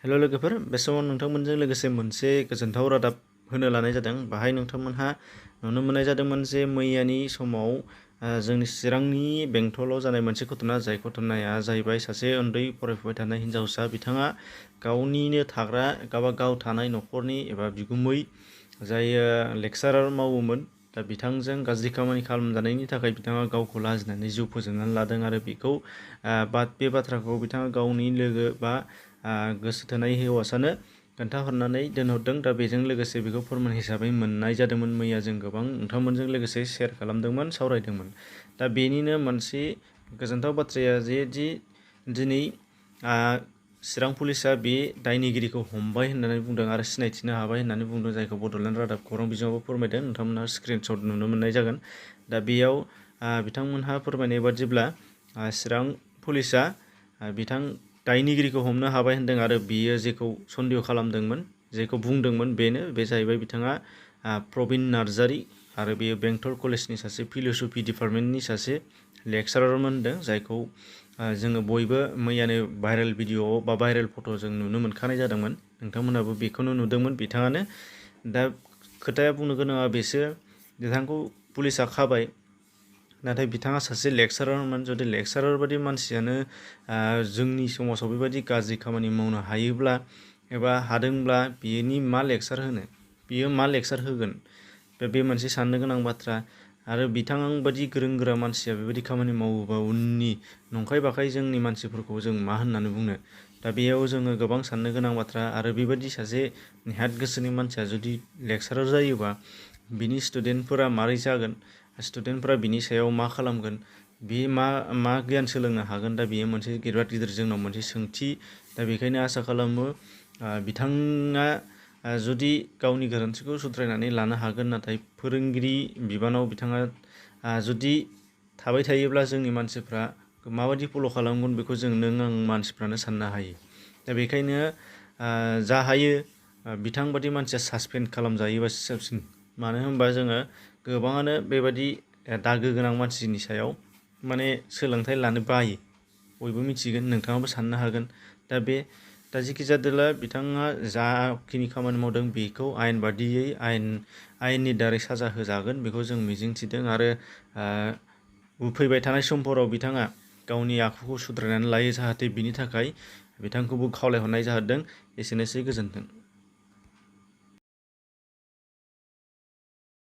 हेल' लोगोफोर, बे समाव नोंथांमोनजों लोगोसे मोनसे गोजोनथाव रादाब होनो लानाय जादों। बाहाय नोंथांमोनहा नुनो मोननाय जादोंमोन जे मैयानि समाव जोंनि चिरांनि बेंटलाव जानाय मोनसे घटना, जाय घटनाया जाहैबाय सासे उन्दै फरायफुबाय थानाय हिन्जावसा। बिथाङा गावनिनो थाग्रा गाव थानाय न'खरनि एबा बिगुमै जाय लेक्सारार मावोमोन, दा बिथांजों गाज्रि खामानि खालामजानायनि थाखाय बिथाङा गावखौ लाजिनानै जिउ फोजोबनानै लादों आरो बेखौ बे बाथ्राखौ बिथाङा गावनि लोगो बा गोसो थोनाय हौवासानो खोन्थाहरनानै दोनहरदों। दा बेजों लोगोसे बेखौ फोरमान हिसाबै मोननाय जादोंमोन। मैया जों गोबां नोंथांमोनजों लोगोसे शेयार खालामदोंमोन, सावरायदोंमोन। दा बेनिनो मोनसे गोजोनथाव बाथ्राया जे दिनै चिरां पुलिसा बे दायनिगिरिखौ हमबाय होननानै बुंदों आरो सिनायथिनो हाबाय होननानै बुंदों, जायखौ बड'लेण्ड रादाब खौरां बिजोङावबो फोरमायदों। नोंथांमोनहा स्क्रिनशट नुनो मोननाय जागोन। दा बेयाव बिथांमोनहा फोरमायनाय बादिब्ला चिरां पुलिसा दायनिगिरिखौ हमनो हाबाय होनदों आरो बियो जेखौ सन्देह खालामदोंमोन, जेखौ बुंदोंमोन, बे जाहैबाय बिथाङा प्रबिन नार्जारी आरो बेयो बेंटल कलेजनि सासे फिल'सफि डिपार्टमेन्टनि सासे लेक्सारारमोन होनदों, जायखौ जोङो बयबो मैयानो भाइरेल भिडिअ बा भाइरेल फट' जों नुनो मोनखानाय जादोंमोन। नोंथांमोनहाबो बेखौनो नुदोंमोन। बिथाङानो दा खोथाया बुंनो गोनाङा बेसो, बिथांखौ पुलिसा खाबाय, नाथाय बिथाङा सासे लेक्सारारमोन। जुदि लेक्सारार बादि मानसियानो जोंनि समाजाव बेबायदि गाज्रि खामानि मावनो हायोब्ला एबा हादोंब्ला बिनि मा लेक्सार होनो, बियो मा लेक्सार होगोन? बे मोनसे साननो गोनां बाथ्रा। आरो बिथां बादि गोरों गोरा मानसिया बेबायदि खामानि मावोबा उननि नंखाय बाखाय जोंनि मानसिफोरखौ जों मा होननानै बुंनो? दा बेयाव जोङो गोबां साननो गोनां बाथ्रा। आरो बेबायदि सासे नेहाद गोसोनि मानसिया जुदि लेक्सारार जायोबा बिनि स्टुडेन्टफोरा मारै जागोन? स्टुडेन्टफोरा बिनि सायाव मा खालामगोन? बे मा गियान सोलोंनो हागोन? दा बेयो मोनसे बिराद गिदिर जोंनाव मोनसे सोंथि। दा बेखायनो आसा खालामो बिथाङा जुदि गावनि गोरोन्थिखौ सुद्रायनानै लानो हागोन, नाथाय फोरोंगिरि बिबानाव बिथाङा जुदि थाबाय थायोब्ला जोंनि मानसिफ्रा माबायदि फल' खालामगोन बेखौ नों आं मानसिफ्रानो साननो हायो। दा बेखायनो जा हायो बिथां बादि मानसिया सासपेन्ड खालामजायोबा साबसिन। मानो होनबा जोङो गोबाङानो बेबादि दागो गोनां मानसिनि सायाव सोलोंथाइ लानो बायो। बयबो मिथिगोन, नोंथाङाबो साननो हागोन। दा जेखि जादोला बिथाङा जाखिनि खामानि मावदों बेखौ आयेन बादियै आयेननि दारै साजा होजागोन, बेखौ जों मिजिंथिदों। आरो फैबाय थानाय समफोराव बिथाङा गावनि आखुखौ सुद्रायनानै लायो जाहाथे, बिनि थाखाय बिथांखौबो खावलायहरनाय जादों। एसेनोसै, गोजोन्थों।